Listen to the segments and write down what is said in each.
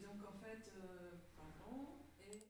donc en fait, pardon, et...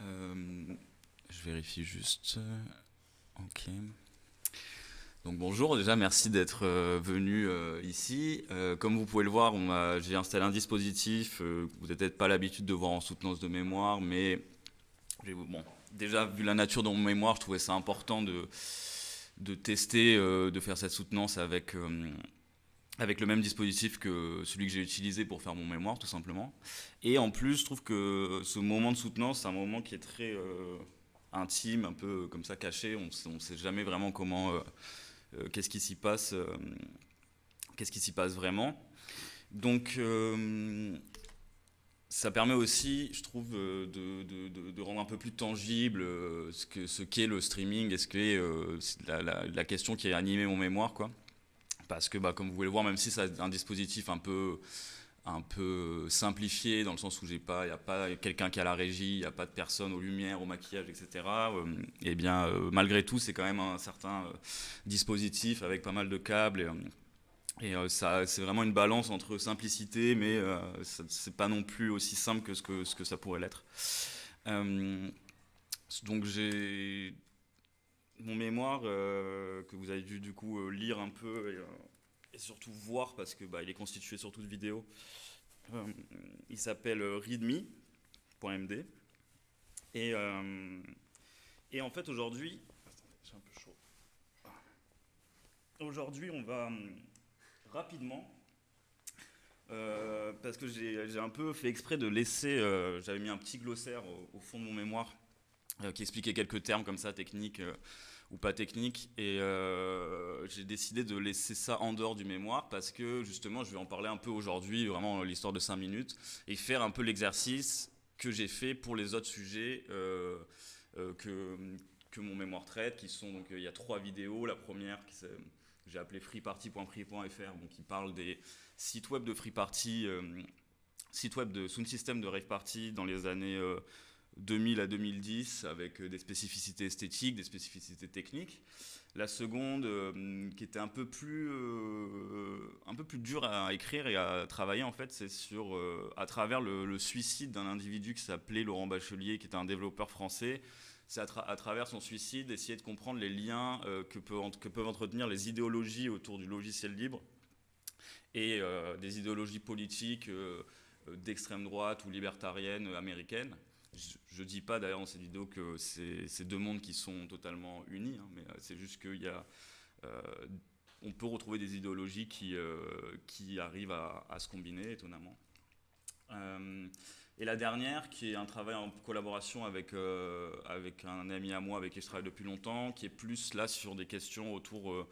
Euh, je vérifie juste. Ok. Donc bonjour, déjà merci d'être venu ici. Comme vous pouvez le voir, j'ai installé un dispositif que vous n'avez peut-être pas l'habitude de voir en soutenance de mémoire, mais bon, déjà vu la nature de mon mémoire, je trouvais ça important de tester, de faire cette soutenance avec le même dispositif que celui que j'ai utilisé pour faire mon mémoire, tout simplement. Et en plus, je trouve que ce moment de soutenance, c'est un moment qui est très intime, un peu comme ça caché. On ne sait jamais vraiment qu'est-ce qui s'y passe, qu'est-ce qui s'y passe vraiment. Donc, ça permet aussi, je trouve, de rendre un peu plus tangible ce qu'est le streaming et ce qu'est la question qui a animé mon mémoire, quoi. Parce que, comme vous pouvez le voir, même si c'est un dispositif un peu simplifié, dans le sens où il n'y a pas quelqu'un qui a la régie, il n'y a pas de personne aux lumières, au maquillage, etc. Et bien, malgré tout, c'est quand même un certain dispositif avec pas mal de câbles. Ça, c'est vraiment une balance entre simplicité, mais c'est pas non plus aussi simple que ce que ça pourrait l'être. Euh, donc j'ai mon mémoire que vous avez dû du coup lire un peu et surtout voir parce que il est constitué surtout de vidéos. Euh, il s'appelle readme.md et en fait aujourd'hui, attendez, j'ai un peu chaud. Aujourd'hui, on va rapidement parce que j'ai un peu fait exprès de laisser, j'avais mis un petit glossaire au fond de mon mémoire qui expliquait quelques termes comme ça, techniques ou pas techniques, et j'ai décidé de laisser ça en dehors du mémoire parce que justement je vais en parler un peu aujourd'hui, vraiment l'histoire de 5 minutes, et faire un peu l'exercice que j'ai fait pour les autres sujets euh, que, que mon mémoire traite, qui sont donc il y a 3 vidéos. La première j'ai appelé freeparty.free.fr, donc qui parle des sites web de Free Party, site web de Sound System de Rave Party dans les années 2000 à 2010 avec des spécificités esthétiques, des spécificités techniques. La seconde, qui était un peu plus dure à écrire et à travailler en fait, c'est à travers le suicide d'un individu qui s'appelait Laurent Bachelier, qui était un développeur français. c'est à travers son suicide essayer de comprendre les liens que peuvent entretenir les idéologies autour du logiciel libre et des idéologies politiques d'extrême droite ou libertariennes américaines. Je ne dis pas d'ailleurs dans cette vidéo que c'est deux mondes qui sont totalement unis, hein, mais c'est juste qu'il y a... on peut retrouver des idéologies qui arrivent à se combiner étonnamment. Et la dernière, qui est un travail en collaboration avec un ami à moi avec qui je travaille depuis longtemps, qui est plus là sur des questions autour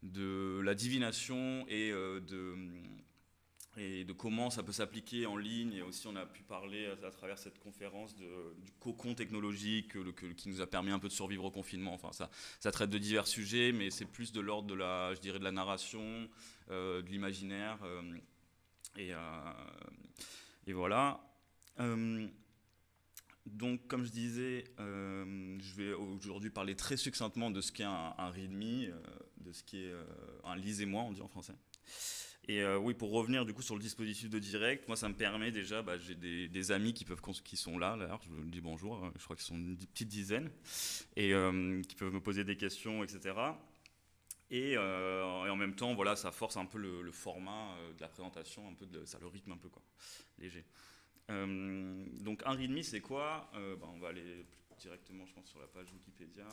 de la divination et de comment ça peut s'appliquer en ligne. Et aussi, on a pu parler à travers cette conférence du cocon technologique qui nous a permis un peu de survivre au confinement. Enfin, ça traite de divers sujets, mais c'est plus de l'ordre je dirais, de la narration, de l'imaginaire. Et voilà. Donc, comme je disais, je vais aujourd'hui parler très succinctement de ce qu'est un README, de ce qu'est un lisez-moi, on dit en français. Et oui, pour revenir du coup sur le dispositif de direct, moi ça me permet déjà, j'ai des amis qui sont là, d'ailleurs, je leur dis bonjour, je crois qu'ils sont une petite dizaine, et qui peuvent me poser des questions, etc. Et en même temps, voilà, ça force un peu le format de la présentation, un peu ça le rythme un peu, quoi, léger. Donc un README, c'est quoi? On va aller directement, je pense, sur la page Wikipédia.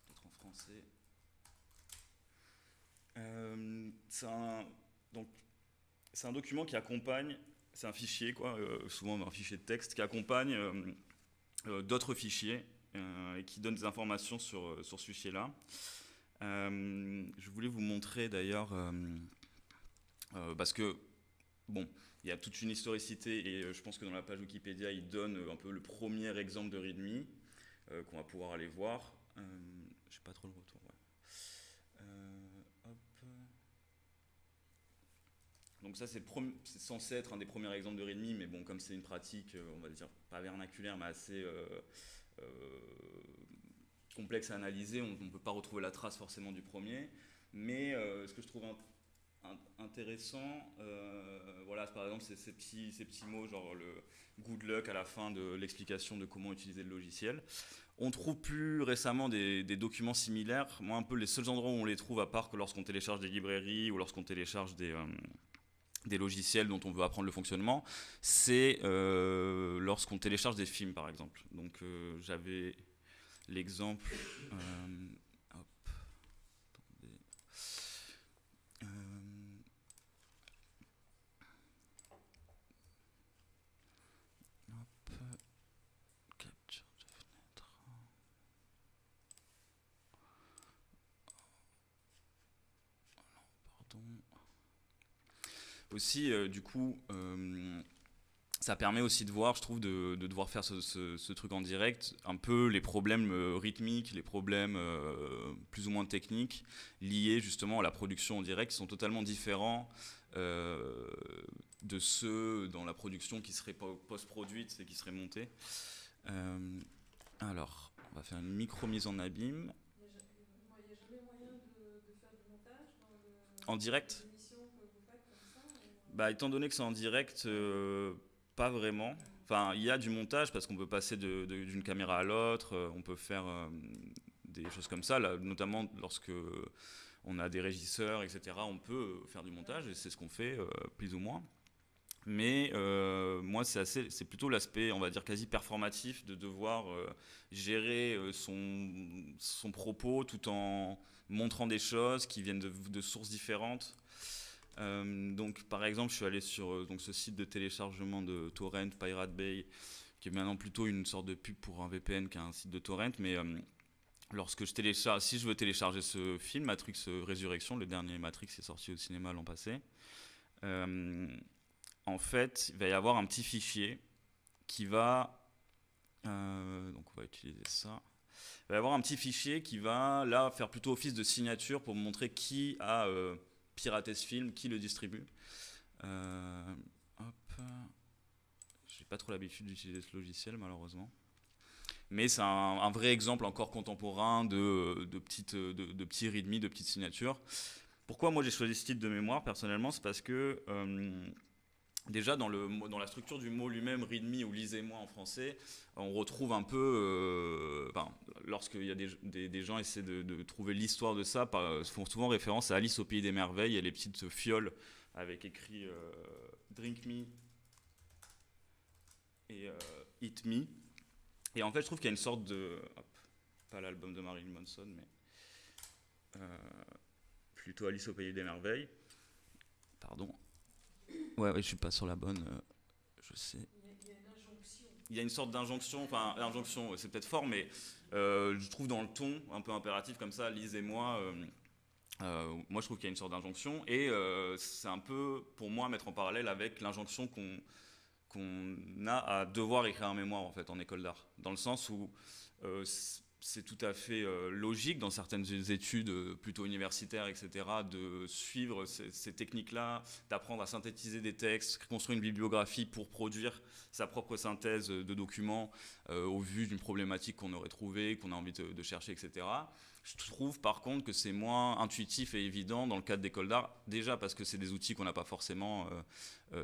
Peut-être en français. C'est un document qui accompagne, c'est un fichier, quoi, souvent un fichier de texte, qui accompagne d'autres fichiers et qui donne des informations sur ce fichier-là. Je voulais vous montrer d'ailleurs, parce que, bon, il y a toute une historicité et je pense que dans la page Wikipédia, il donne un peu le premier exemple de README qu'on va pouvoir aller voir. J'ai pas trop le retour, ouais. Hop. Donc ça, c'est censé être un des premiers exemples de README, mais bon, comme c'est une pratique, on va dire, pas vernaculaire, mais assez complexe à analyser, on ne peut pas retrouver la trace forcément du premier. Mais ce que je trouve intéressant, voilà, par exemple, c'est ces petits mots, genre le good luck à la fin de l'explication de comment utiliser le logiciel. On trouve plus récemment des documents similaires. Moi, un peu les seuls endroits où on les trouve, à part que lorsqu'on télécharge des librairies ou lorsqu'on télécharge des logiciels dont on veut apprendre le fonctionnement, c'est lorsqu'on télécharge des films, par exemple. Donc, j'avais l'exemple... hop, attendez... hop, capture de fenêtre... Oh non, pardon... Aussi, du coup, ça permet aussi de voir, je trouve, de devoir faire ce truc en direct, un peu les problèmes rythmiques, les problèmes plus ou moins techniques liés justement à la production en direct, qui sont totalement différents de ceux dans la production qui serait post-produite et qui serait montée. Alors, on va faire une micro-mise en abîme. Il n'y a jamais moyen de faire du montage En direct ? Ou... Étant donné que c'est en direct, pas vraiment. Enfin, il y a du montage parce qu'on peut passer d'une caméra à l'autre, on peut faire des choses comme ça, là, notamment lorsque on a des régisseurs, etc. On peut faire du montage et c'est ce qu'on fait plus ou moins. Mais moi, c'est plutôt l'aspect, on va dire, quasi performatif de devoir gérer son propos tout en montrant des choses qui viennent de sources différentes. Donc, par exemple, je suis allé sur ce site de téléchargement de torrent, Pirate Bay, qui est maintenant plutôt une sorte de pub pour un VPN qu'un site de torrent. Mais si je veux télécharger ce film, Matrix Résurrection, le dernier Matrix qui est sorti au cinéma l'an passé, en fait, il va y avoir un petit fichier qui va... donc, on va utiliser ça. Il va y avoir un petit fichier qui va, là, faire plutôt office de signature pour montrer qui a... pirater ce film, qui le distribue. J'ai pas trop l'habitude d'utiliser ce logiciel malheureusement. Mais c'est un vrai exemple encore contemporain de petits README, de petites signatures. Pourquoi moi j'ai choisi ce titre de mémoire personnellement? C'est parce que déjà dans la structure du mot lui-même, readme ou lisez-moi en français, on retrouve un peu, lorsqu'il y a des gens essaient de trouver l'histoire de ça, font souvent référence à Alice au pays des merveilles et les petites fioles avec écrit Drink me et Eat me. Et en fait, je trouve qu'il y a une sorte de... pas l'album de Marilyn Manson, mais plutôt Alice au pays des merveilles. Pardon. Ouais, je suis pas sur la bonne... je sais. Il y a une injonction. Il y a une sorte d'injonction, enfin, injonction, c'est peut-être fort, mais je trouve dans le ton un peu impératif comme ça, lisez-moi... moi, je trouve qu'il y a une sorte d'injonction, et c'est un peu, pour moi, mettre en parallèle avec l'injonction qu'on a à devoir écrire un mémoire en fait en école d'art, dans le sens où c'est tout à fait logique dans certaines études plutôt universitaires, etc., de suivre ces techniques-là, d'apprendre à synthétiser des textes, construire une bibliographie pour produire sa propre synthèse de documents au vu d'une problématique qu'on aurait trouvée, qu'on a envie de chercher, etc. Je trouve par contre que c'est moins intuitif et évident dans le cadre d'école d'art, déjà parce que c'est des outils qu'on n'a pas forcément,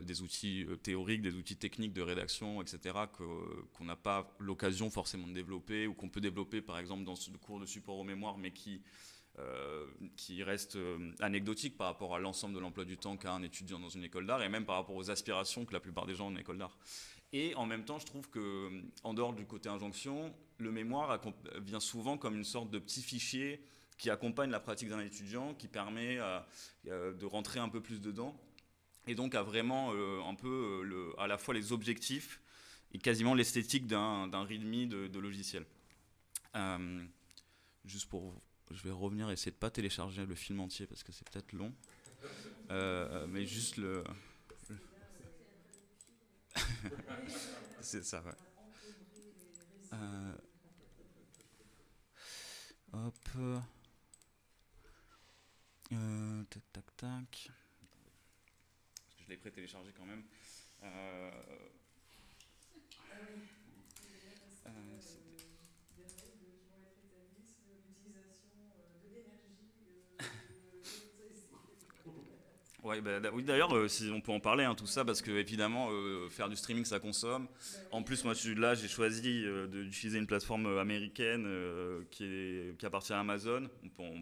des outils théoriques, des outils techniques de rédaction, etc., qu'on n'a pas l'occasion forcément de développer, ou qu'on peut développer par exemple dans le cours de support aux mémoires, mais qui reste anecdotique par rapport à l'ensemble de l'emploi du temps qu'a un étudiant dans une école d'art, et même par rapport aux aspirations que la plupart des gens ont en école d'art. Et en même temps, je trouve qu'en dehors du côté injonction, le mémoire vient souvent comme une sorte de petit fichier qui accompagne la pratique d'un étudiant, qui permet de rentrer un peu plus dedans, et donc à vraiment un peu à la fois les objectifs et quasiment l'esthétique d'un readme de logiciel. Juste pour... Je vais revenir et essayer de ne pas télécharger le film entier parce que c'est peut-être long. Mais juste le... c'est ça, ouais. Hop. Tac, tac, tac. Parce que je l'ai pré-téléchargé quand même. Des règles qui vont être établies sur l'utilisation de l'énergie. Ouais, oui, d'ailleurs, si on peut en parler, hein, tout ça, parce que évidemment, faire du streaming, ça consomme. En plus, moi, là, j'ai choisi d'utiliser une plateforme américaine qui appartient à Amazon.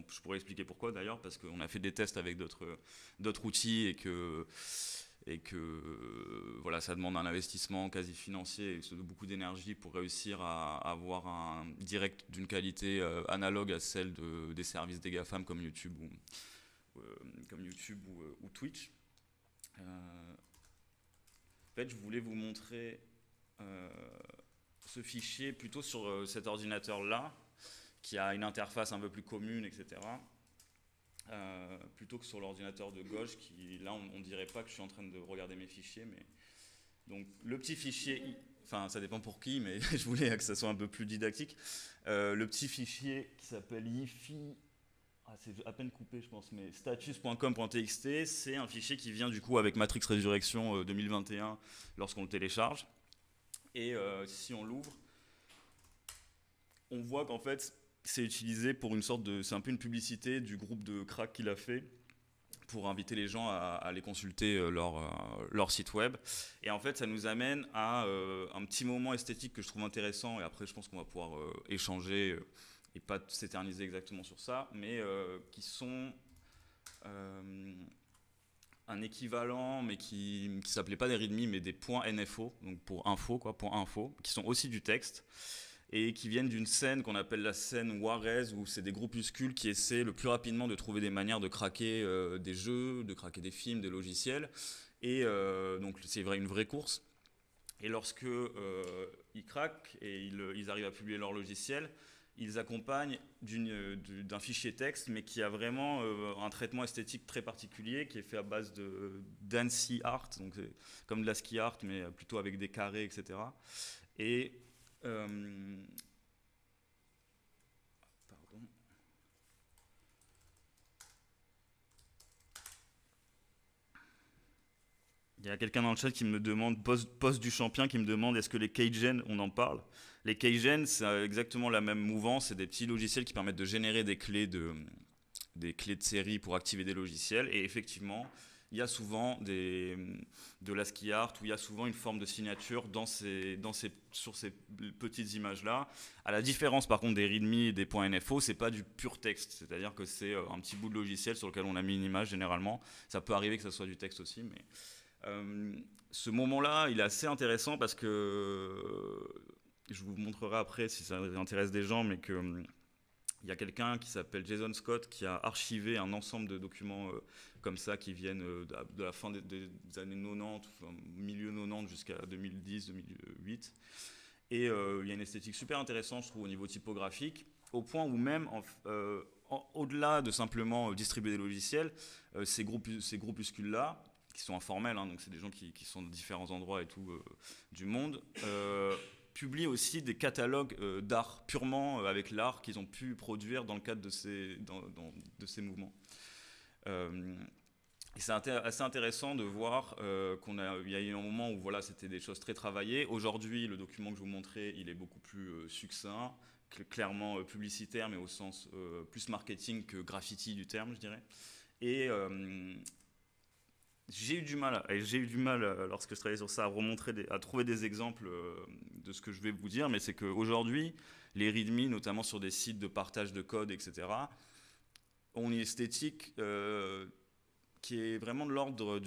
Je pourrais expliquer pourquoi, d'ailleurs, parce qu'on a fait des tests avec d'autres outils et que voilà, ça demande un investissement quasi financier et beaucoup d'énergie pour réussir à avoir un direct d'une qualité analogue à celle des services des GAFAM comme YouTube ou Twitch. En fait, je voulais vous montrer ce fichier plutôt sur cet ordinateur-là, qui a une interface un peu plus commune, etc. Plutôt que sur l'ordinateur de gauche, qui là, on ne dirait pas que je suis en train de regarder mes fichiers, mais donc le petit fichier, enfin ça dépend pour qui, mais je voulais que ça soit un peu plus didactique. Le petit fichier qui s'appelle yifi. C'est à peine coupé, je pense, mais status.com.txt, c'est un fichier qui vient du coup avec Matrix Résurrection 2021 lorsqu'on le télécharge. Et si on l'ouvre, on voit qu'en fait, c'est utilisé pour une sorte de... C'est un peu une publicité du groupe de crack qu'il a fait pour inviter les gens à aller consulter leur site web. Et en fait, ça nous amène à un petit moment esthétique que je trouve intéressant, et après, je pense qu'on va pouvoir échanger... et pas s'éterniser exactement sur ça, mais qui sont un équivalent, mais qui ne s'appelait pas des readme, mais des points NFO, donc pour info, quoi, point info, qui sont aussi du texte, et qui viennent d'une scène qu'on appelle la scène Warez, où c'est des groupuscules qui essaient le plus rapidement de trouver des manières de craquer des jeux, de craquer des films, des logiciels, et donc c'est une vraie course. Et lorsque ils craquent et ils arrivent à publier leur logiciel, ils accompagnent d'un fichier texte, mais qui a vraiment un traitement esthétique très particulier, qui est fait à base d'ANSI art, donc comme de l'ASCII art, mais plutôt avec des carrés, etc. Et pardon. Il y a quelqu'un dans le chat qui me demande, post du Champien, qui me demande est-ce que les Keygen, on en parle? Les Keygen, c'est exactement la même mouvance, c'est des petits logiciels qui permettent de générer des clés des clés de série pour activer des logiciels. Et effectivement, il y a souvent de l'ASCII art, où il y a souvent une forme de signature sur ces petites images-là. À la différence par contre des README et des .NFO, c'est pas du pur texte, c'est-à-dire que c'est un petit bout de logiciel sur lequel on a mis une image généralement. Ça peut arriver que ça soit du texte aussi, mais ce moment-là, il est assez intéressant parce que je vous montrerai après si ça intéresse des gens, mais que il y a quelqu'un qui s'appelle Jason Scott qui a archivé un ensemble de documents comme ça qui viennent de la fin des années 90, enfin, milieu 90 jusqu'à 2010-2008. Et il y a une esthétique super intéressante, je trouve, au niveau typographique, au point où même, au-delà de simplement distribuer des logiciels, ces groupuscules-là, qui sont informels, hein, donc c'est des gens qui sont de différents endroits et tout du monde, publient aussi des catalogues d'art, purement avec l'art qu'ils ont pu produire dans le cadre de ces mouvements. Et c'est assez intéressant de voir qu'il y a eu un moment où voilà, c'était des choses très travaillées. Aujourd'hui, le document que je vous montrais, il est beaucoup plus succinct, clairement publicitaire, mais au sens plus marketing que graffiti du terme, je dirais. Et j'ai eu du mal, lorsque je travaillais sur ça, à trouver des exemples de ce que je vais vous dire, mais c'est qu'aujourd'hui, les README, notamment sur des sites de partage de code, etc., ont une esthétique qui est vraiment de l'ordre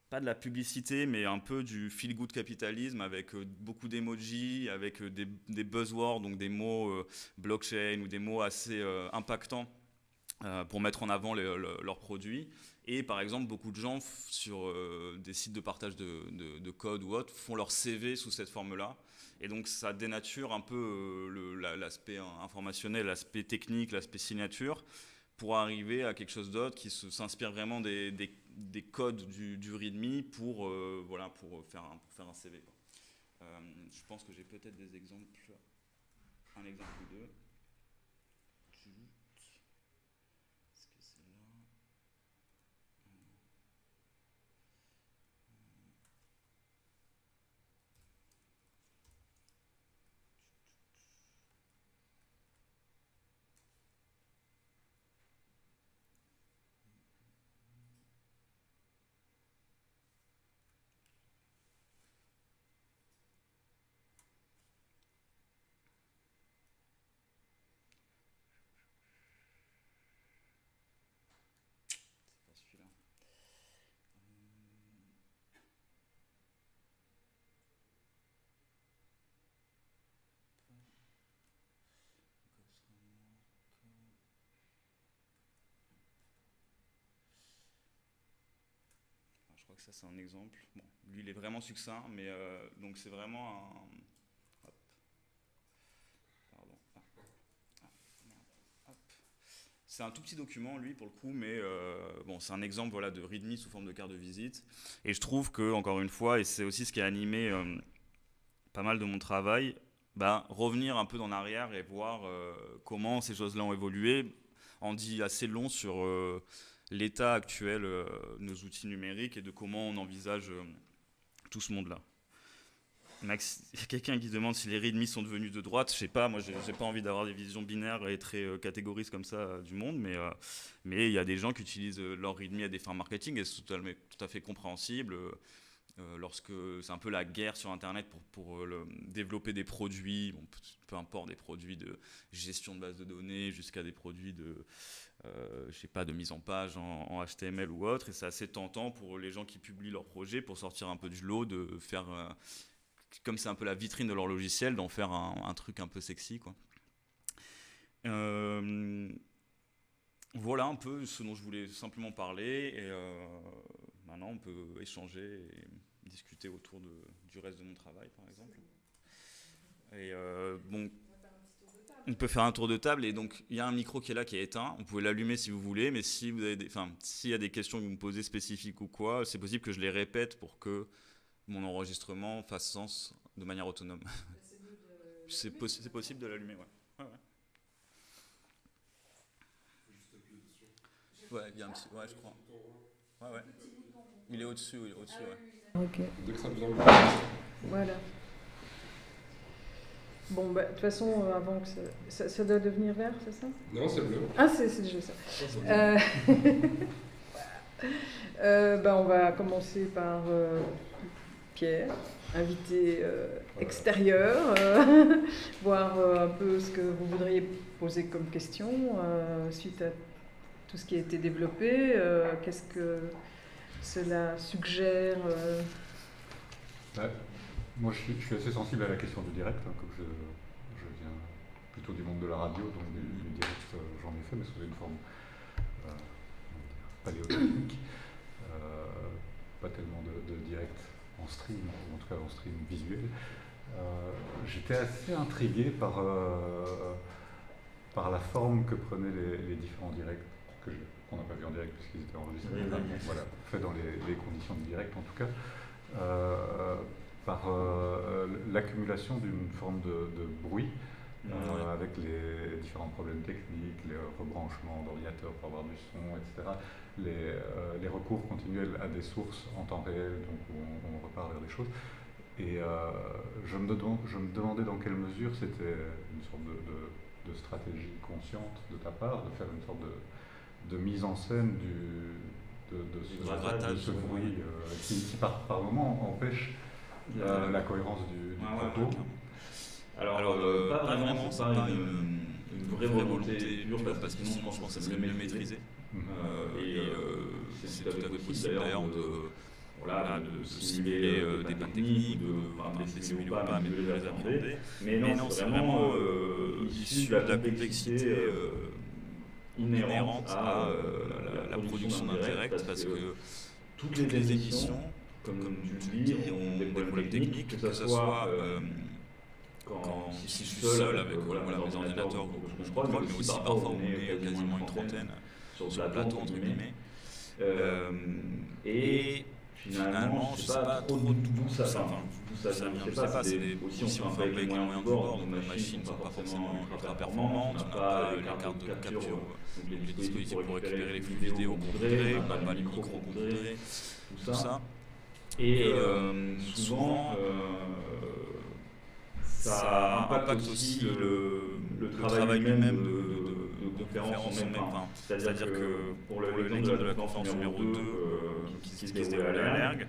pas de la publicité, mais un peu du feel-good capitalisme, avec beaucoup d'emojis, avec des buzzwords, donc des mots blockchain ou des mots assez impactants pour mettre en avant leurs produits. Et par exemple, beaucoup de gens sur des sites de partage de code ou autre font leur CV sous cette forme-là. Et donc ça dénature un peu l'aspect informationnel, l'aspect technique, l'aspect signature, pour arriver à quelque chose d'autre qui s'inspire vraiment des codes du README pour faire un CV. Je pense que j'ai peut-être des exemples, un exemple ou deux. Je crois que ça c'est un exemple. Bon, lui il est vraiment succinct, mais donc c'est vraiment un... Hop. Pardon. Hop. C'est un tout petit document lui pour le coup, mais bon, c'est un exemple voilà, de README sous forme de carte de visite. Et je trouve que, encore une fois, et c'est aussi ce qui a animé pas mal de mon travail, revenir un peu en arrière et voir comment ces choses-là ont évolué, en dit assez long sur l'état actuel de nos outils numériques et de comment on envisage tout ce monde-là. Il y a quelqu'un qui demande si les README sont devenus de droite. Je sais pas, moi j'ai pas envie d'avoir des visions binaires et très catégoristes comme ça du monde, mais il y a des gens qui utilisent leur README à des fins marketing et c'est tout à fait compréhensible. Lorsque c'est un peu la guerre sur Internet pour développer des produits, bon, peu importe, des produits de gestion de base de données jusqu'à des produits de, je sais pas, de mise en page en HTML ou autre, et c'est assez tentant pour les gens qui publient leurs projets pour sortir un peu du lot, de faire, comme c'est un peu la vitrine de leur logiciel, d'en faire un truc un peu sexy, quoi. Voilà un peu ce dont je voulais simplement parler, et maintenant on peut échanger et discuter autour du reste de mon travail, par exemple. Et bon, on peut faire un tour de table, et donc il y a un micro qui est là, qui est éteint. Vous pouvez l'allumer si vous voulez, mais si vous avez s'il y a des questions que vous me posez spécifiques ou quoi, c'est possible que je les répète pour que mon enregistrement fasse sens de manière autonome. C'est possible de l'allumer, ouais. Ouais, il y a un petit... Ouais, je crois. Ouais. Il est au-dessus, ouais. Ok. Dès que ça vous envoie. Voilà. Bon, bah, de toute façon, avant que ça doit devenir vert, c'est ça? Non, c'est bleu. Ah, c'est déjà ça. Bah, on va commencer par Pierre, invité extérieur, voir un peu ce que vous voudriez poser comme question suite à tout ce qui a été développé. Qu'est-ce que cela suggère Moi, je suis assez sensible à la question du direct, hein, comme je viens plutôt du monde de la radio, donc du direct, j'en ai fait, mais sous une forme paléotechnique. Pas tellement de direct en stream, ou en tout cas en stream visuel. J'étais assez intrigué par la forme que prenaient les différents directs, qu'on n'a pas vu en direct puisqu'ils étaient enregistrés, voilà, fait dans les conditions du direct en tout cas. Par l'accumulation d'une forme de bruit avec les différents problèmes techniques, les rebranchements d'ordinateurs pour avoir du son, etc. Les recours continuels à des sources en temps réel, donc où on repart vers des choses. Et je me demandais dans quelle mesure c'était une sorte de stratégie consciente de ta part, de faire une sorte de mise en scène de ce bruit qui par moment empêche la cohérence du propos. Alors, pas vraiment, c'est pas une vraie volonté pure, parce que sinon je pense que ça serait mieux maîtrisé. C'est tout à fait possible d'ailleurs de simuler des pannes techniques, de les simuler ou pas, mais de les appréhender. Mais non, c'est vraiment issu de la complexité inhérente à la production d'un direct, parce que toutes les émissions, comme tu le dis, ont des problèmes techniques, que ce soit si je suis seul avec mes ordinateurs que je contrôle, mais aussi parfois on est quasiment une trentaine sur le plateau, entre guillemets. Et finalement, je ne sais pas trop d'où ça vient. Je ne sais pas, c'est aussi on fait avec les moyens du bord, donc nos machines ne sont pas forcément ultra performantes, on n'a pas les cartes de capture, donc les dispositifs pour récupérer les flux vidéo qu'on voudrait, on n'a pas les micros qu'on voudrait, tout ça. Et souvent, ça impacte aussi le travail lui-même de conférence en même temps. C'est-à-dire que pour l'exemple de la conférence numéro 2 qui se déroule à l'ERG,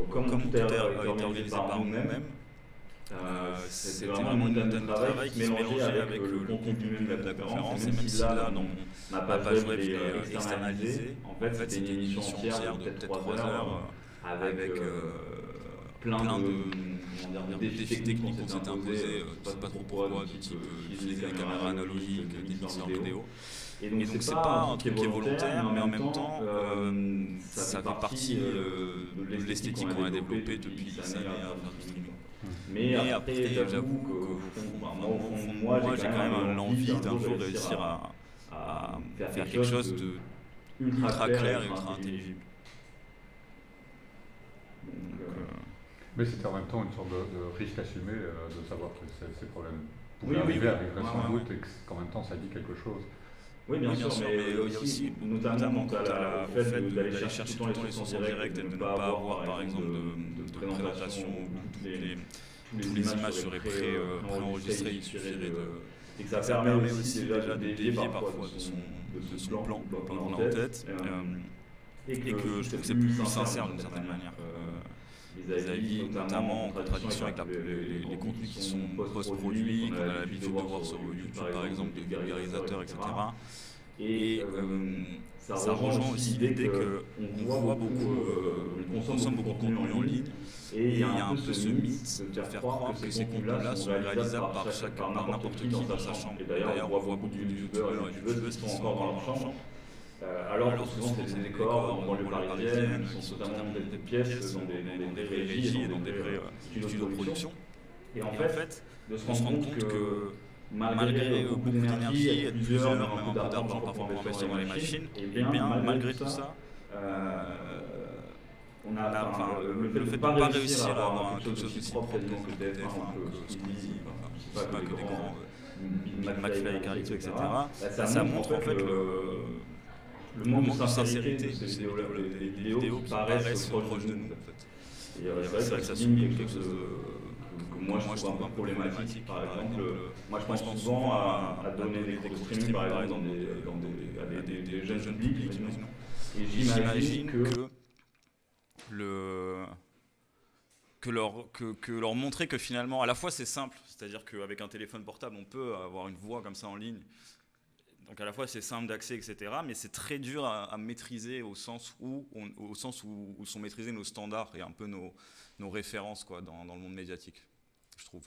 comme tout a été organisé par nous-mêmes, c'était vraiment une montagne de travail qui se mélangeait avec le contenu même de la conférence. Et même si là, dans ma page web, je l'ai externalisé, en fait, c'était une émission entière de peut-être 3 heures avec plein de défis techniques qu'on s'était imposés, je ne sais pas trop pourquoi, du type utiliser des caméras analogiques, des mixeurs vidéo. Et donc c'est pas un truc qui est volontaire, mais en même temps, ça fait partie de l'esthétique qu'on a développée depuis des années à faire du streaming. Mais après, j'avoue que au fond de moi, j'ai quand même l'envie d'un jour réussir à faire quelque chose d'ultra clair et ultra intelligible. Mais c'était en même temps une sorte de risque assumé de savoir que ces problèmes pouvaient arriveraient sans doute, et qu'en même temps ça dit quelque chose. Oui, bien sûr, mais il y a aussi, notamment au fait d'aller chercher tout le temps les sources en direct et de ne pas avoir, par exemple, de présentation où toutes les images seraient préenregistrées, il suffirait et que ça permet aussi déjà de dévier parfois de son plan qu'on a en tête, et que je trouve que c'est plus sincère d'une certaine manière. Vis-à-vis, notamment en contradiction avec les contenus qui sont post-produits, qu'on a l'habitude de voir sur YouTube par exemple, des vulgarisateurs, etc. Et ça rejoint aussi l'idée qu'on voit beaucoup, on consomme beaucoup de contenu en ligne, et il y a un peu ce mythe de faire croire que ces contenus-là sont réalisables par n'importe qui dans sa chambre. Et d'ailleurs, on voit beaucoup de youtubeurs et de youtubeuses qui sont encore dans leur chambre. Alors que souvent c'est des décors en banlieue parisienne, qui sont totalement des pièces, dans des vraies régies et dans des vrais studios de production. Et en fait, de se rendre compte que malgré beaucoup d'énergie et plusieurs, même un peu d'argent parfois investir dans les machines, et bien malgré tout ça, on a le fait de ne pas réussir à avoir quelque chose aussi propre quasiment que le TF1, que Squeezie, c'est pas que des grands McFly et Carlito, etc. Ça montre en fait le manque de sincérité de ces vidéos qui paraissent proches de nous, en fait. Et c'est vrai que ça souligne quelque chose que moi je trouve un peu problématique. Par exemple, moi je pense souvent à donner des cours de streaming par exemple à des jeunes publics, imaginons. Et j'imagine que leur montrer que finalement, à la fois c'est simple, c'est-à-dire qu'avec un téléphone portable on peut avoir une voix comme ça en ligne, donc à la fois c'est simple d'accès, etc., mais c'est très dur à maîtriser au sens où sont maîtrisés nos standards et un peu nos références quoi, dans le monde médiatique, je trouve.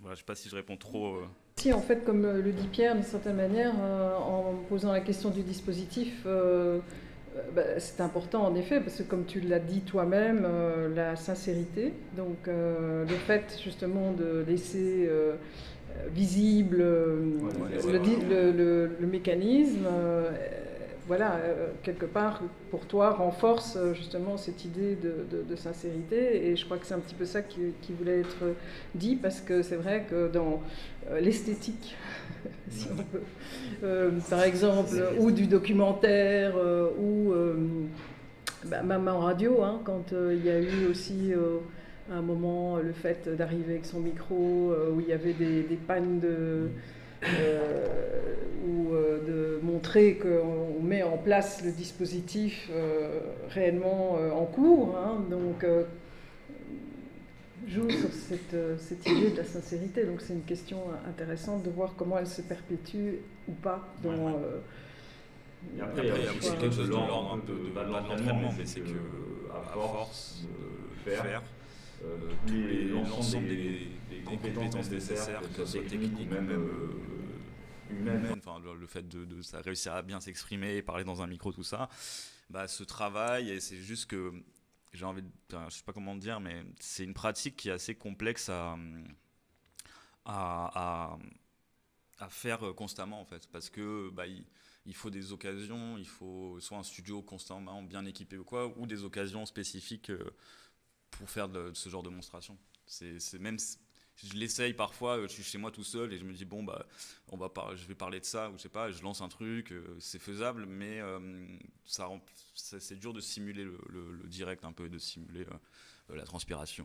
Voilà, je ne sais pas si je réponds trop... Si, en fait, comme le dit Pierre, d'une certaine manière, en posant la question du dispositif, c'est important en effet, parce que comme tu l'as dit toi-même, la sincérité, donc le fait justement de laisser visible le mécanisme, voilà, quelque part, pour toi, renforce justement cette idée de sincérité. Et je crois que c'est un petit peu ça qui voulait être dit, parce que c'est vrai que dans l'esthétique, si on peut, par exemple, ou du documentaire, ou même en radio, hein, quand il y a eu aussi... à un moment, le fait d'arriver avec son micro, où il y avait des pannes ou de montrer qu'on met en place le dispositif réellement en cours. Hein, donc, joue sur cette idée de la sincérité. Donc, c'est une question intéressante de voir comment elle se perpétue ou pas dans... Et après, il y a aussi quelque chose de l'ordre un peu de l'entraînement, mais c'est qu'à force de faire, l'ensemble des compétences nécessaires, que ce soit technique ou même humaine, enfin, le fait de réussir à bien s'exprimer, parler dans un micro, tout ça, bah, se travaille, et c'est juste que j'ai envie de, je sais pas comment dire, mais c'est une pratique qui est assez complexe à faire constamment en fait, parce que bah, il faut des occasions, il faut soit un studio constamment bien équipé ou quoi, ou des occasions spécifiques pour faire de ce genre de démonstration. C'est même, je l'essaye parfois, je suis chez moi tout seul et je me dis bon bah je vais parler de ça, ou je sais pas, je lance un truc, c'est faisable, mais c'est dur de simuler le direct un peu, de simuler la transpiration.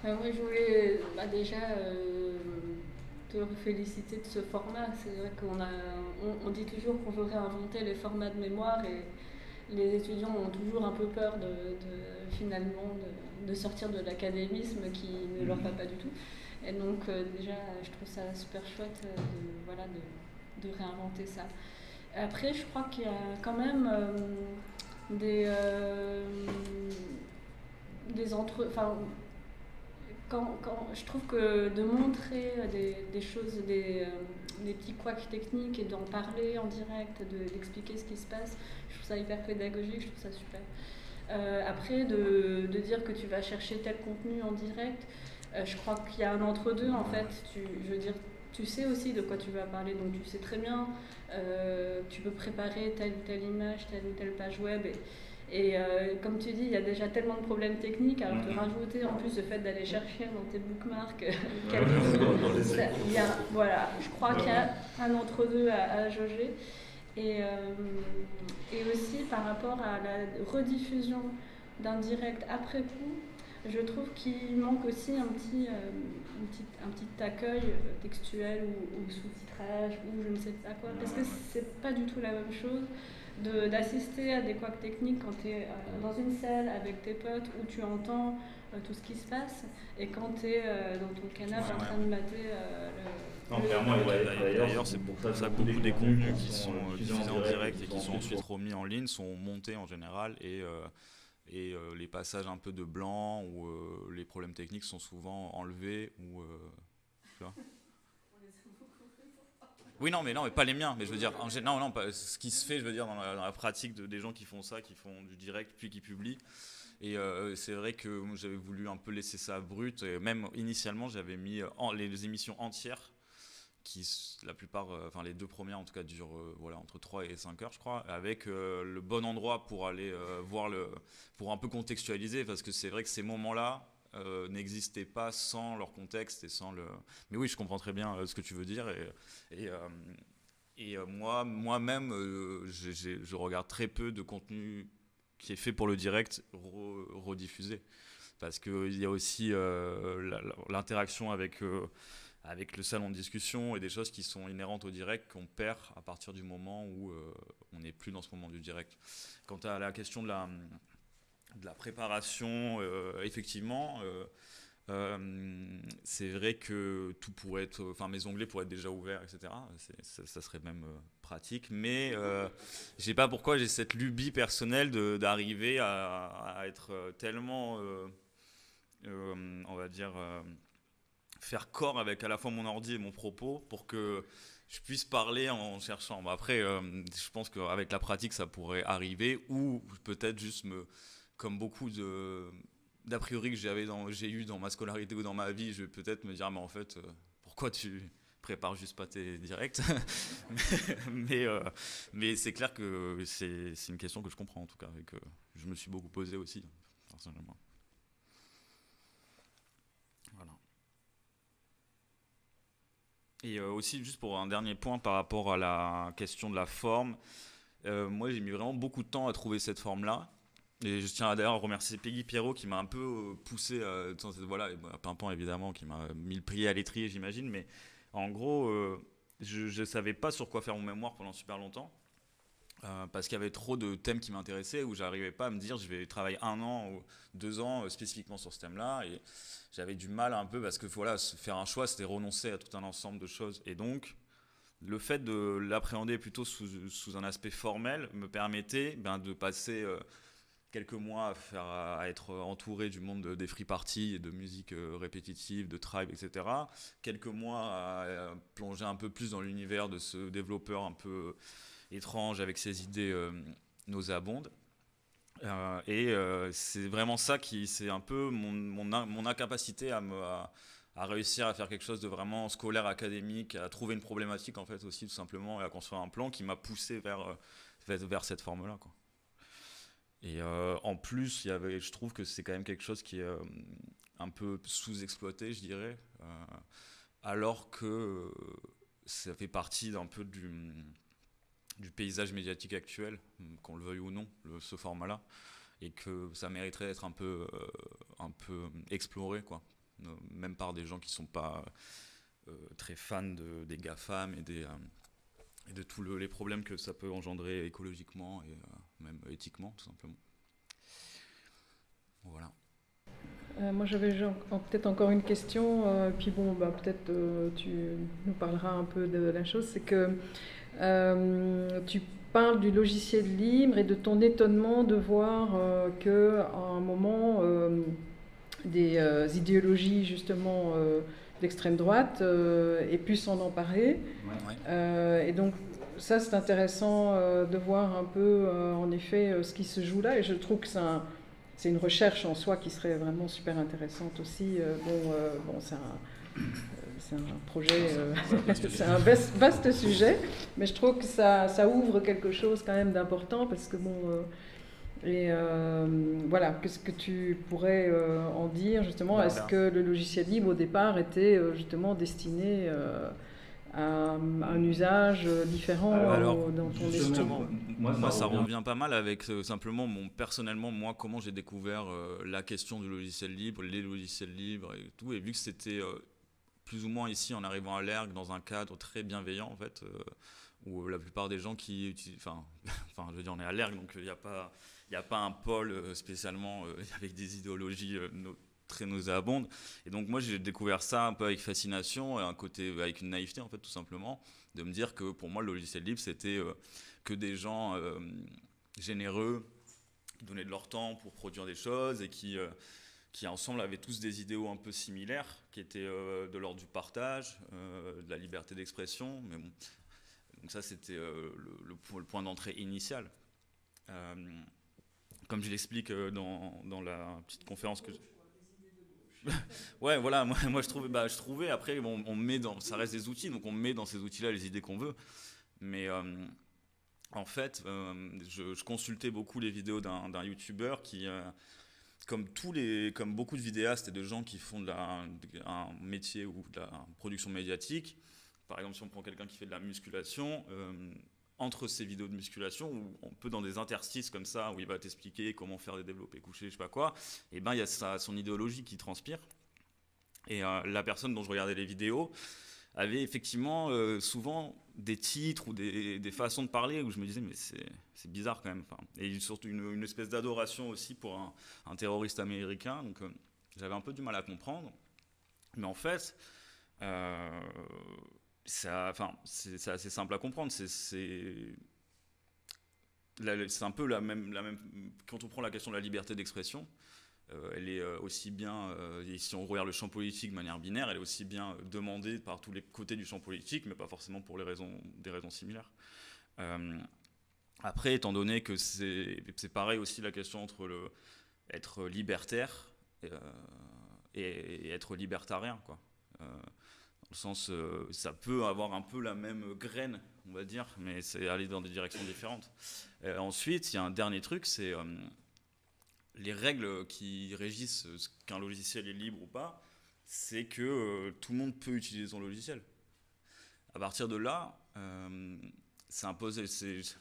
Moi je voulais déjà te féliciter de ce format. C'est vrai qu'on dit toujours qu'on veut réinventer les formats de mémoire, et les étudiants ont toujours un peu peur finalement de sortir de l'académisme qui ne leur va pas du tout. Et donc déjà, je trouve ça super chouette de réinventer ça. Après, je crois qu'il y a quand même je trouve que de montrer des choses, des petits couacs techniques, et d'en parler en direct, d'expliquer ce qui se passe, je trouve ça hyper pédagogique, je trouve ça super. Après, de dire que tu vas chercher tel contenu en direct, je crois qu'il y a un entre-deux en fait. Je veux dire, tu sais aussi de quoi tu vas parler, donc tu sais très bien, tu peux préparer telle ou telle image, telle ou telle page web, et comme tu dis, il y a déjà tellement de problèmes techniques, alors de rajouter en plus le fait d'aller chercher dans tes bookmarks voilà, je crois qu'il y a un entre-deux à jauger. Et aussi par rapport à la rediffusion d'un direct après coup, je trouve qu'il manque aussi un petit accueil textuel ou sous-titrage ou je ne sais pas quoi, parce que c'est pas du tout la même chose d'assister à des couacs techniques quand tu es dans une salle avec tes potes où tu entends tout ce qui se passe, et quand tu es dans ton canapé en train de mater clairement, d'ailleurs, c'est pour ça que beaucoup des contenus qui sont diffusés en direct et qui sont ensuite remis en ligne sont montés en général, et les passages un peu de blanc ou les problèmes techniques sont souvent enlevés ou tu vois. Oui, non, mais pas les miens, mais je veux dire, ce qui se fait, je veux dire, dans la pratique des gens qui font ça, qui font du direct puis qui publient. Et c'est vrai que j'avais voulu un peu laisser ça brut, et même initialement, j'avais mis les émissions entières, qui la plupart, enfin les deux premières en tout cas, durent entre 3 et 5 heures, je crois, avec le bon endroit pour aller voir pour un peu contextualiser, parce que c'est vrai que ces moments-là n'existaient pas sans leur contexte et sans le. Mais oui, je comprends très bien ce que tu veux dire, et moi-même, je regarde très peu de contenu qui est fait pour le direct rediffusé. parce qu'il y a aussi l'interaction avec le salon de discussion et des choses qui sont inhérentes au direct qu'on perd à partir du moment où on n'est plus dans ce moment du direct. Quant à la question de la préparation, effectivement, c'est vrai que tout pourrait être, enfin mes onglets pourraient être déjà ouverts, etc. Ça serait même pratique, mais je sais pas pourquoi j'ai cette lubie personnelle d'arriver à être tellement, on va dire, faire corps avec à la fois mon ordi et mon propos pour que je puisse parler en cherchant. Bon, après, je pense qu'avec la pratique, ça pourrait arriver, ou peut-être juste comme beaucoup d'a priori que j'ai eu dans ma scolarité ou dans ma vie, je vais peut-être me dire, mais en fait, pourquoi tu prépares juste pas tes directs? mais c'est clair que c'est une question que je comprends en tout cas, et que je me suis beaucoup posé aussi, personnellement. Voilà. Et aussi, juste pour un dernier point par rapport à la question de la forme, moi j'ai mis vraiment beaucoup de temps à trouver cette forme-là. Et je tiens d'ailleurs à remercier Peggy Pierrot qui m'a un peu poussé, voilà, Pimpant évidemment, qui m'a mis le pied à l'étrier, j'imagine, mais en gros, je ne savais pas sur quoi faire mon mémoire pendant super longtemps, parce qu'il y avait trop de thèmes qui m'intéressaient, où j'arrivais pas à me dire je vais travailler 1 an ou 2 ans spécifiquement sur ce thème-là, et j'avais du mal un peu, parce que voilà, faire un choix, c'était renoncer à tout un ensemble de choses, et donc le fait de l'appréhender plutôt sous un aspect formel me permettait de passer quelques mois à être entouré du monde des free parties et de musique répétitive, de tribe, etc. Quelques mois à plonger un peu plus dans l'univers de ce développeur un peu étrange avec ses idées nauséabondes. C'est vraiment ça c'est un peu mon incapacité à réussir à faire quelque chose de vraiment scolaire, académique, à trouver une problématique en fait aussi tout simplement, et à construire un plan qui m'a poussé vers cette forme-là, quoi. Et en plus, je trouve que c'est quand même quelque chose qui est un peu sous-exploité, je dirais, alors que ça fait partie d'un peu du paysage médiatique actuel, qu'on le veuille ou non, ce format-là, et que ça mériterait d'être un peu exploré, quoi, même par des gens qui ne sont pas très fans des GAFAM et de tous les problèmes que ça peut engendrer écologiquement et même éthiquement, tout simplement. Voilà. Moi, j'avais peut-être encore une question, puis bon, peut-être tu nous parleras un peu de la chose. C'est que tu parles du logiciel libre et de ton étonnement de voir qu'à un moment, des idéologies justement d'extrême droite aient pu s'en emparer. Ouais. Et donc, ça, c'est intéressant de voir un peu, en effet, ce qui se joue là. Et je trouve que c'est une recherche en soi qui serait vraiment super intéressante aussi. C'est un projet, c'est un vaste sujet, mais je trouve que ça ouvre quelque chose quand même d'important, parce que voilà, qu'est-ce que tu pourrais en dire justement? Est-ce que le logiciel libre au départ était justement destiné à un usage différent dans ton justement, moi ça revient pas mal avec simplement personnellement, moi, comment j'ai découvert la question du logiciel libre, les logiciels libres et tout, et vu que c'était plus ou moins ici en arrivant à l'ERG dans un cadre très bienveillant en fait, où la plupart des gens qui utilisent, enfin je veux dire, on est à l'ERG, donc il n'y a pas un pôle spécialement avec des idéologies très nauséabondes. Et donc moi j'ai découvert ça un peu avec fascination, un côté avec une naïveté en fait, tout simplement, de me dire que pour moi le logiciel libre c'était que des gens généreux qui donnaient de leur temps pour produire des choses et qui ensemble avaient tous des idéaux un peu similaires, qui étaient de l'ordre du partage, de la liberté d'expression, mais bon. Donc ça c'était le point d'entrée initial. Comme je l'explique dans la petite conférence que ouais, voilà, moi je trouvais, après on met ça reste des outils, donc on met dans ces outils-là les idées qu'on veut, mais en fait je consultais beaucoup les vidéos d'un youtubeur qui comme beaucoup de vidéastes et de gens qui font un métier ou de la production médiatique. Par exemple, si on prend quelqu'un qui fait de la musculation, entre ces vidéos de musculation, où on peut dans des interstices comme ça, où il va t'expliquer comment faire des développés couchés, je sais pas quoi, et ben il y a son idéologie qui transpire. Et la personne dont je regardais les vidéos avait effectivement souvent des titres ou des façons de parler où je me disais mais c'est bizarre quand même. Enfin, et surtout une espèce d'adoration aussi pour un terroriste américain, donc j'avais un peu du mal à comprendre. Mais en fait, c'est assez simple à comprendre. C'est un peu la même. Quand on prend la question de la liberté d'expression, elle est aussi bien, et si on regarde le champ politique de manière binaire, elle est aussi bien demandée par tous les côtés du champ politique, mais pas forcément pour des raisons similaires. Après, étant donné que c'est pareil aussi la question entre être libertaire et être libertarien, quoi. Dans le sens, ça peut avoir un peu la même graine, on va dire, mais c'est aller dans des directions différentes. Ensuite, il y a un dernier truc, c'est les règles qui régissent ce qu'un logiciel est libre ou pas, c'est que tout le monde peut utiliser son logiciel. À partir de là, c'est imposé.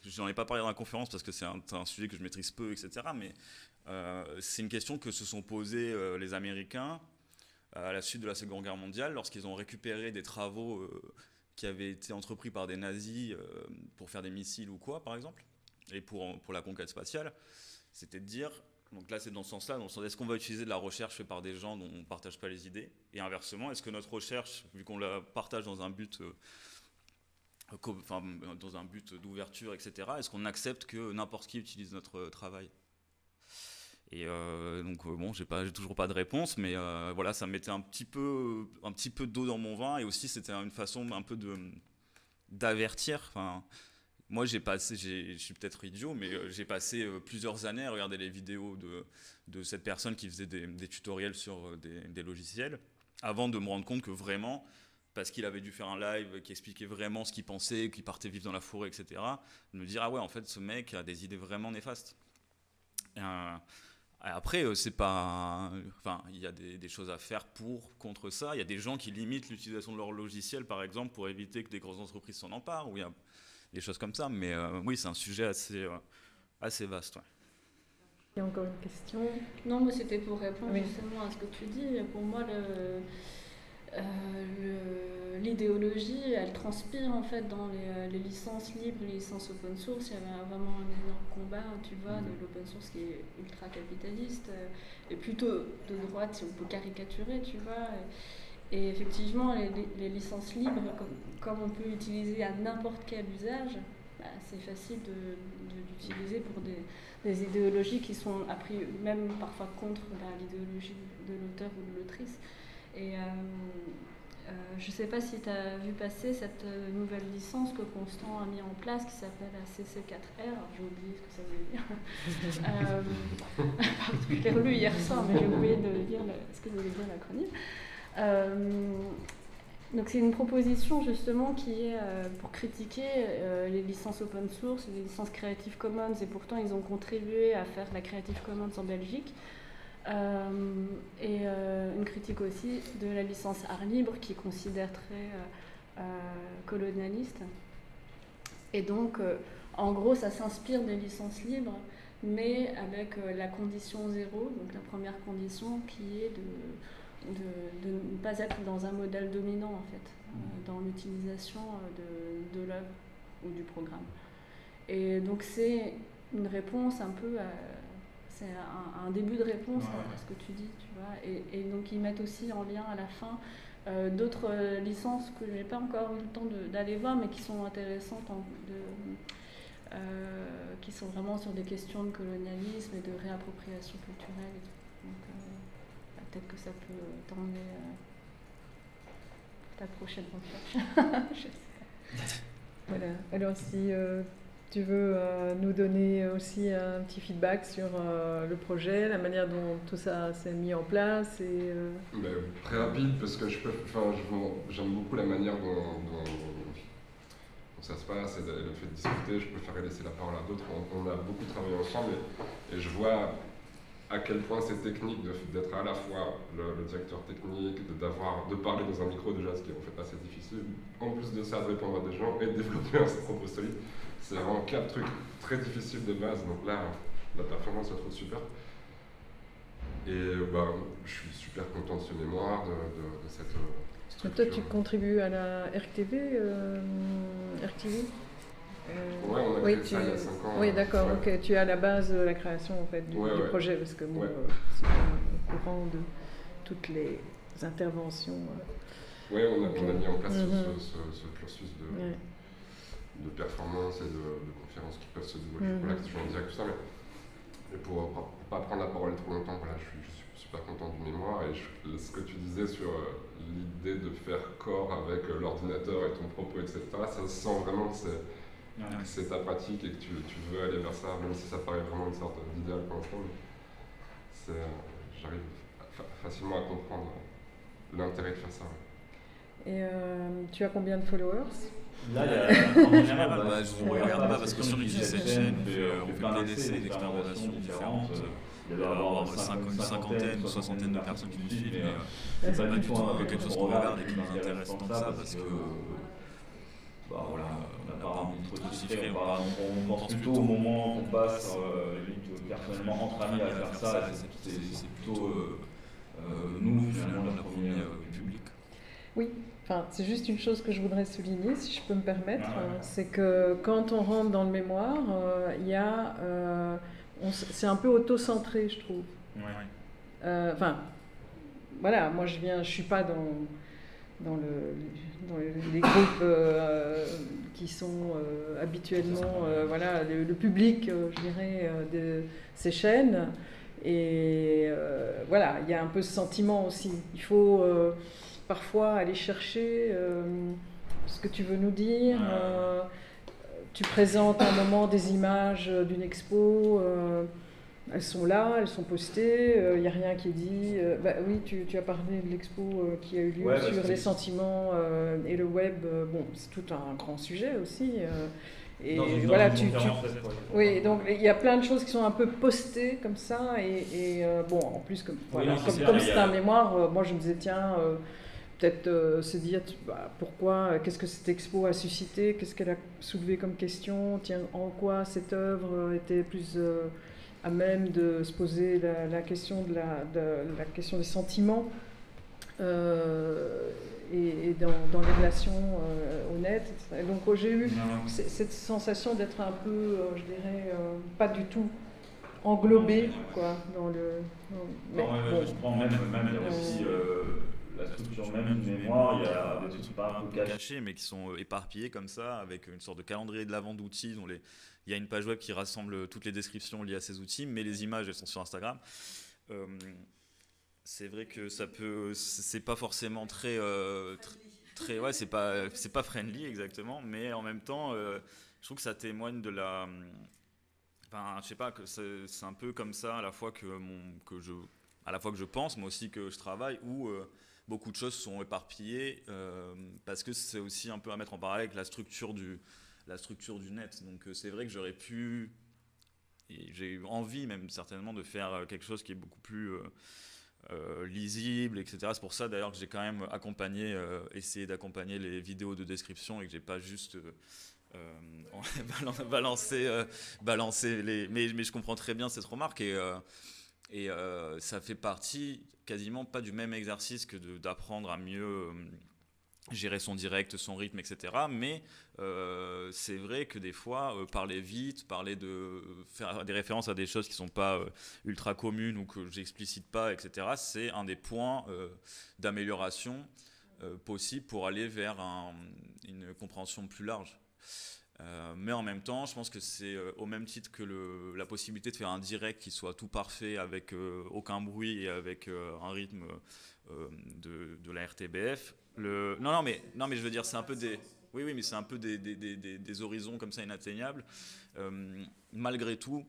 J'en ai pas parlé dans la conférence parce que c'est un sujet que je maîtrise peu, etc. Mais c'est une question que se sont posées les Américains à la suite de la Seconde Guerre mondiale, lorsqu'ils ont récupéré des travaux qui avaient été entrepris par des nazis pour faire des missiles ou quoi, par exemple, et pour la conquête spatiale. C'était de dire, donc là c'est dans ce sens-là, dans le sens est-ce qu'on va utiliser de la recherche faite par des gens dont on ne partage pas les idées, et inversement, est-ce que notre recherche, vu qu'on la partage dans un but dans un but d'ouverture, etc., est-ce qu'on accepte que n'importe qui utilise notre travail? Et donc bon, j'ai toujours pas de réponse, mais voilà, ça mettait un petit peu d'eau dans mon vin, et aussi c'était une façon un peu d'avertir. Enfin, moi je suis peut-être idiot, mais j'ai passé plusieurs années à regarder les vidéos de cette personne qui faisait des tutoriels sur des logiciels, avant de me rendre compte que vraiment, parce qu'il avait dû faire un live qui expliquait vraiment ce qu'il pensait, qu'il partait vivre dans la forêt, etc., de me dire ah ouais, en fait ce mec a des idées vraiment néfastes. Après, c'est pas. Enfin, il y a des choses à faire contre ça. Il y a des gens qui limitent l'utilisation de leur logiciel, par exemple, pour éviter que des grosses entreprises s'en emparent, ou il y a des choses comme ça. Mais oui, c'est un sujet assez vaste. Ouais. Il y a encore une question? Non, mais c'était pour répondre Oui. justement à ce que tu dis. Pour moi, l'idéologie, elle transpire en fait dans les licences libres, les licences open source. Il y avait vraiment un énorme combat, tu vois, de l'open source qui est ultra capitaliste et plutôt de droite si on peut caricaturer, tu vois. Et effectivement, les licences libres, comme on peut utiliser à n'importe quel usage, c'est facile d'utiliser pour des idéologies qui sont même parfois contre l'idéologie de l'auteur ou de l'autrice. Et je ne sais pas si tu as vu passer cette nouvelle licence que Constant a mis en place qui s'appelle la CC4R. Alors, j'ai oublié ce que ça veut dire. Je l'ai relu hier soir, mais j'ai oublié de dire ce que devait dire l'acronyme. Donc c'est une proposition justement qui est pour critiquer les licences open source, les licences Creative Commons, et pourtant ils ont contribué à faire la Creative Commons en Belgique. Et une critique aussi de la licence art libre qui considère très colonialiste. Et donc, en gros, ça s'inspire des licences libres, mais avec la condition zéro, donc la première condition qui est de ne pas être dans un modèle dominant, en fait, dans l'utilisation de l'œuvre ou du programme. Et donc, c'est une réponse un peu c'est un début de réponse à ce que tu dis, tu vois. Et donc ils mettent aussi en lien à la fin d'autres licences que je n'ai pas encore eu le temps d'aller voir, mais qui sont intéressantes, qui sont vraiment sur des questions de colonialisme et de réappropriation culturelle et tout. Donc peut-être que ça peut t'emmener pour ta prochaine recherche. Je sais pas. Voilà. Alors si tu veux nous donner aussi un petit feedback sur le projet, la manière dont tout ça s'est mis en place et très rapide parce que j'aime beaucoup la manière dont ça se passe et le fait de discuter. Je préférerais laisser la parole à d'autres. On a beaucoup travaillé ensemble et je vois à quel point c'est technique d'être à la fois le directeur technique, de parler dans un micro déjà, ce qui est en fait assez difficile. En plus de ça, de répondre à des gens et de développer un propos solide. C'est vraiment 4 trucs très difficiles de base, donc là, la performance se trouve super. Et je suis super content de ce mémoire, de cette structure. Toi, tu contribues à la RTV RTV Ouais, on a créé ça il y a 5 ans. Oui, d'accord, ouais. ok. Tu es à la base de la création en fait, du projet, parce que moi, je suis pas au courant de toutes les interventions. Oui, on a mis en place ce cursus de performance et de conférences qui peuvent se développer. Voilà, que je en direct tout ça, mais pour ne pas prendre la parole trop longtemps, voilà, je suis super content du mémoire. Et ce que tu disais sur l'idée de faire corps avec l'ordinateur et ton propos, etc., ça se sent vraiment que c'est ta pratique et que tu veux aller vers ça, même si ça paraît vraiment une sorte d'idéal pour l'instant. J'arrive facilement à comprendre l'intérêt de faire ça. Ouais. Et tu as combien de followers? Là, en général, je ne regarde pas parce que sur YouTube, cette chaîne, on fait plein d'essais d'expérimentation différentes. Il doit y avoir une cinquantaine, une soixantaine de personnes qui nous suivent, mais c'est pas du tout quelque chose qu'on regarde et qui nous intéresse tant que ça parce que voilà, on n'a pas envie de trop chiffrer. On pense plutôt au moment qu'on passe personnellement entre amis à faire ça. C'est plutôt nous, finalement, le premier public. Oui. Enfin, c'est juste une chose que je voudrais souligner, si je peux me permettre, c'est que quand on rentre dans le mémoire, c'est un peu auto-centré, je trouve. Enfin, voilà, moi je suis pas dans les groupes qui sont habituellement, voilà, le public, je dirais, de ces chaînes. Et voilà, il y a un peu ce sentiment aussi. Il faut parfois aller chercher ce que tu veux nous dire. Tu présentes à un moment des images d'une expo, elles sont là, elles sont postées, il n'y a rien qui est dit. Oui, tu as parlé de l'expo qui a eu lieu sur les sentiments et le web. Bon, c'est tout un grand sujet aussi. Et voilà, oui, donc il y a plein de choses qui sont un peu postées comme ça. Et bon, en plus, comme c'est un mémoire, moi je me disais, tiens, peut-être se dire pourquoi, qu'est-ce que cette expo a suscité, qu'est-ce qu'elle a soulevé comme question, tiens, en quoi cette œuvre était plus à même de se poser la question de la question des sentiments et dans les relations honnêtes, etc. Et donc j'ai eu cette sensation d'être un peu, je dirais, pas du tout englobé quoi, dans le... je prends même il y a aussi... la structure même du mémoire, il y a des trucs pas un peu cachés, mais qui sont éparpillés comme ça, avec une sorte de calendrier de l'avant d'outils. Il y a une page web qui rassemble toutes les descriptions liées à ces outils, mais les images, elles sont sur Instagram. C'est vrai que c'est pas forcément très ouais, c'est pas friendly exactement, mais en même temps, je trouve que ça témoigne de la... Enfin, je sais pas, que c'est un peu comme ça à la fois que je pense, mais aussi que je travaille, où beaucoup de choses sont éparpillées, parce que c'est aussi un peu à mettre en parallèle avec la structure du net. Donc c'est vrai que j'aurais pu, et j'ai eu envie même certainement de faire quelque chose qui est beaucoup plus lisible, etc. C'est pour ça d'ailleurs que j'ai quand même essayé d'accompagner les vidéos de description et que j'ai pas juste balancer les... Mais je comprends très bien cette remarque et ça fait partie quasiment pas du même exercice que d'apprendre à mieux gérer son direct, son rythme, etc. Mais c'est vrai que des fois, parler vite, faire des références à des choses qui ne sont pas ultra communes ou que j'explicite pas, etc., c'est un des points d'amélioration possible pour aller vers une compréhension plus large. Mais en même temps, je pense que c'est au même titre que la possibilité de faire un direct qui soit tout parfait avec aucun bruit et avec un rythme de la RTBF. Non, mais je veux dire, c'est un peu des... Oui, mais c'est un peu des horizons comme ça inatteignables. Malgré tout,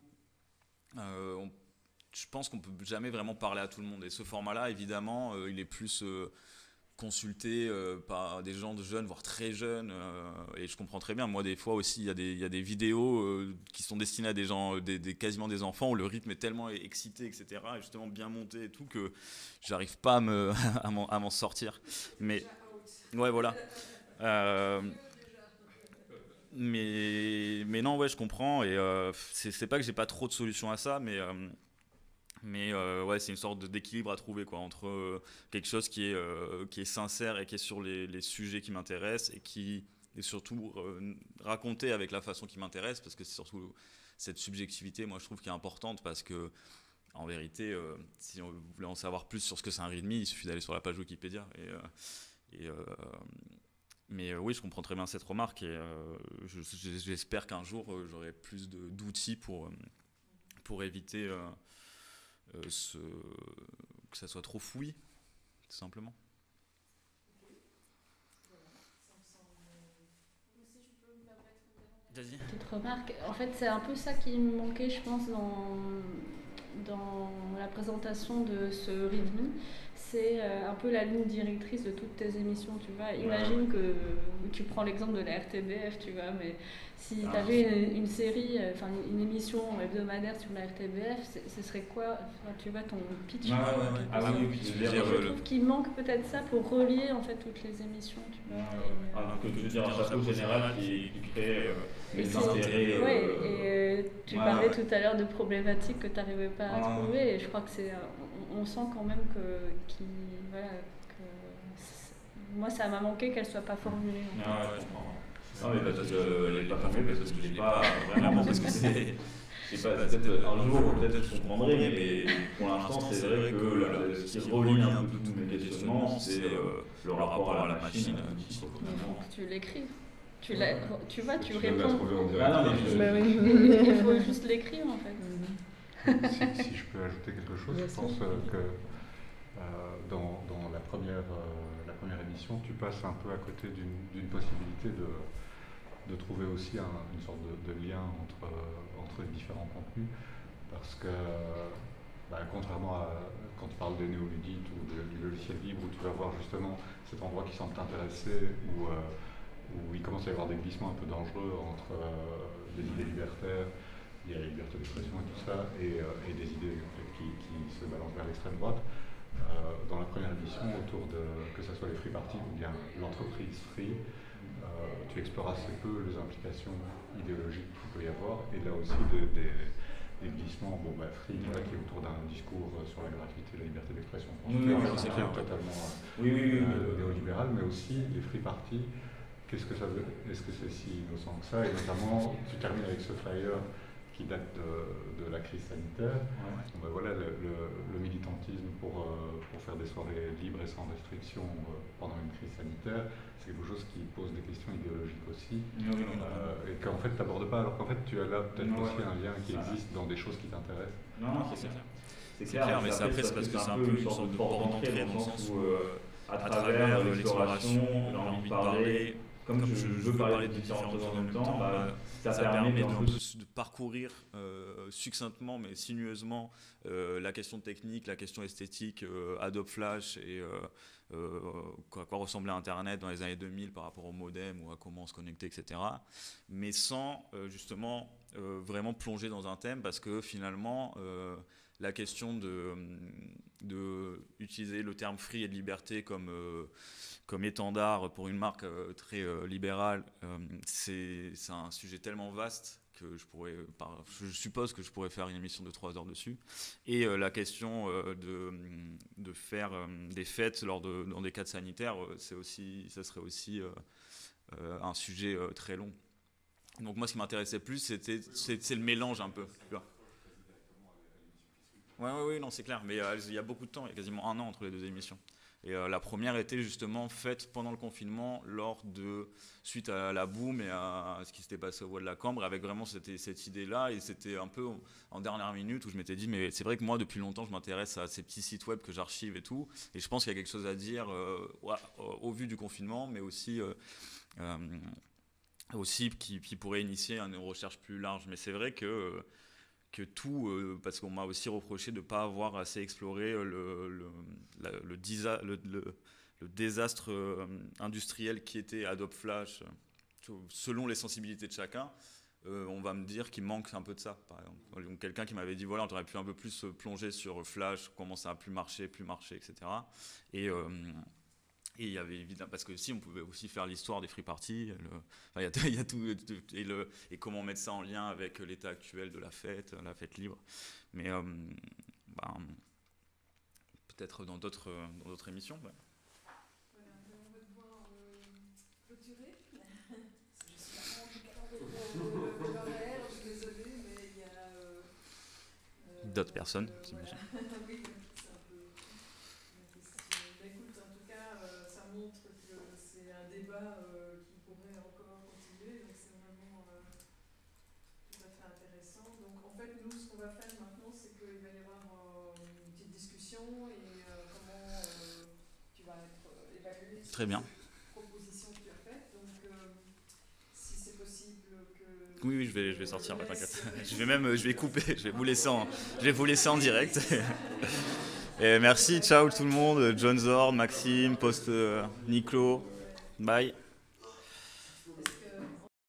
je pense qu'on ne peut jamais vraiment parler à tout le monde. Et ce format-là, évidemment, il est plus consulté par des gens de jeunes, voire très jeunes, et je comprends très bien. Moi, des fois aussi, il y a des vidéos qui sont destinées à des gens, quasiment des enfants, où le rythme est tellement excité, etc., et justement bien monté et tout, que j'arrive pas à m'en sortir. Mais ouais, voilà. Mais non, ouais, je comprends, et c'est pas que j'ai pas trop de solutions à ça, mais ouais, c'est une sorte d'équilibre à trouver, quoi, entre quelque chose qui est sincère et qui est sur les sujets qui m'intéressent, et qui est surtout raconté avec la façon qui m'intéresse, parce que c'est surtout cette subjectivité, moi je trouve, qui est importante, parce que en vérité, si vous voulez en savoir plus sur ce que c'est un readme, il suffit d'aller sur la page Wikipédia. Mais oui, je comprends très bien cette remarque, et j'espère qu'un jour j'aurai plus d'outils pour éviter que ça soit trop fouillis, tout simplement. Vas-y. Petite remarque, en fait c'est un peu ça qui me manquait, je pense, dans la présentation de ce readme. C'est un peu la ligne directrice de toutes tes émissions, tu vois. Imagine que tu prends l'exemple de la RTBF, tu vois, mais si tu avais une série, enfin une émission hebdomadaire sur la RTBF, ce serait quoi, enfin, tu vois, ton pitch. Je trouve qu'il manque peut-être ça pour relier en fait toutes les émissions, tu vois. Que tu veux dire un chapeau général qui crée les intérêts. Et tu parlais tout à l'heure de problématiques que tu n'arrivais pas à trouver, et je crois que c'est, on sent quand même que moi ça m'a manqué qu'elle soit pas formulée. Je comprends. Non, mais parce qu'elle n'est pas formulée, parce que je ne l'ai pas vraiment, parce que c'est peut-être un jour, peut-être je comprendrai, mais pour l'instant, c'est vrai que ce qui relie un peu tous mes questionnements, c'est le rapport à la machine. Il faut que tu l'écrives. Tu vois, tu réponds. Il faut juste l'écrire en fait. Si je peux ajouter quelque chose, je pense que dans la première émission, tu passes un peu à côté d'une possibilité de trouver aussi une sorte de lien entre les différents contenus, parce que contrairement à quand tu parles des néoludites ou du logiciel libre, où tu vas voir justement cet endroit qui semble t'intéresser, où il commence à y avoir des glissements un peu dangereux entre des idées libertaires, il y a la liberté d'expression et tout ça, et des idées en fait, qui se balancent vers l'extrême droite. Dans la première émission, autour que ce soit les free parties ou bien l'entreprise free, tu explores assez peu les implications idéologiques qu'il peut y avoir, et là aussi des glissements, free, qui est autour d'un discours sur la gratuité, la liberté d'expression, c'est clair, totalement néolibéral, mais aussi les free parties. Qu'est-ce que ça veut? Est-ce que c'est si innocent que ça? Et notamment, tu termines avec ce flyer qui date de la crise sanitaire. Voilà, le militantisme pour faire des soirées libres et sans restriction pendant une crise sanitaire, c'est quelque chose qui pose des questions idéologiques aussi, et qu'en fait tu n'abordes pas, alors qu'en fait tu as là peut-être aussi un lien qui existe dans des choses qui t'intéressent. Non, c'est clair, mais c'est parce que c'est un peu une sorte de porte d'entrée, dans le sens où à travers l'exploration, j'ai envie de parler. Comme je veux parler de différentes choses en même temps, ça permet de parcourir succinctement mais sinueusement la question technique, la question esthétique, Adobe Flash et à quoi ressemblait Internet dans les années 2000 par rapport au modem ou à comment se connecter, etc. Mais sans justement vraiment plonger dans un thème, parce que finalement la question de utiliser le terme free et de liberté comme étendard pour une marque très libérale, c'est un sujet tellement vaste que je suppose que je pourrais faire une émission de 3 heures dessus. Et la question de faire des fêtes dans des cadres sanitaires, ça serait aussi un sujet très long. Donc moi, ce qui m'intéressait plus, c'est le mélange un peu. Oui, non, c'est clair, mais il y a beaucoup de temps, il y a quasiment 1 an entre les 2 émissions. Et la première était justement faite pendant le confinement, suite à la boom et à ce qui s'était passé au Bois de la Cambre, avec vraiment cette idée-là, et c'était un peu en dernière minute où je m'étais dit, mais c'est vrai que moi, depuis longtemps, je m'intéresse à ces petits sites web que j'archive et tout, et je pense qu'il y a quelque chose à dire au vu du confinement, mais aussi qui pourrait initier une recherche plus large. Mais c'est vrai que parce qu'on m'a aussi reproché de ne pas avoir assez exploré désastre industriel qui était Adobe Flash, selon les sensibilités de chacun, on va me dire qu'il manque un peu de ça, par exemple. Donc, quelqu'un qui m'avait dit, voilà, on aurait pu un peu plus plonger sur Flash, comment ça a plus marché, etc. Et il y avait évidemment, parce que si, on pouvait aussi faire l'histoire des free parties, il y a tout, et comment mettre ça en lien avec l'état actuel de la fête libre. Mais peut-être dans d'autres émissions. Ouais. Voilà, on va devoir clôturer. Je suis là en je suis désolée, mais il y a d'autres personnes, j'imagine. Oui, c'est un peu une question. Mais écoute, en tout cas, ça montre que c'est un débat qui pourrait encore continuer, donc c'est vraiment tout à fait intéressant. Donc en fait, nous, ce qu'on va faire maintenant, c'est qu'il va y avoir une petite discussion et comment tu vas être évalué sur Très bien. cette proposition que tu as faite. Donc si c'est possible que... Oui, je vais sortir, t'inquiète. Je vais couper, je vais vous laisser en direct. Et merci, ciao tout le monde, John Zorn, Maxime, Post, Nico, bye.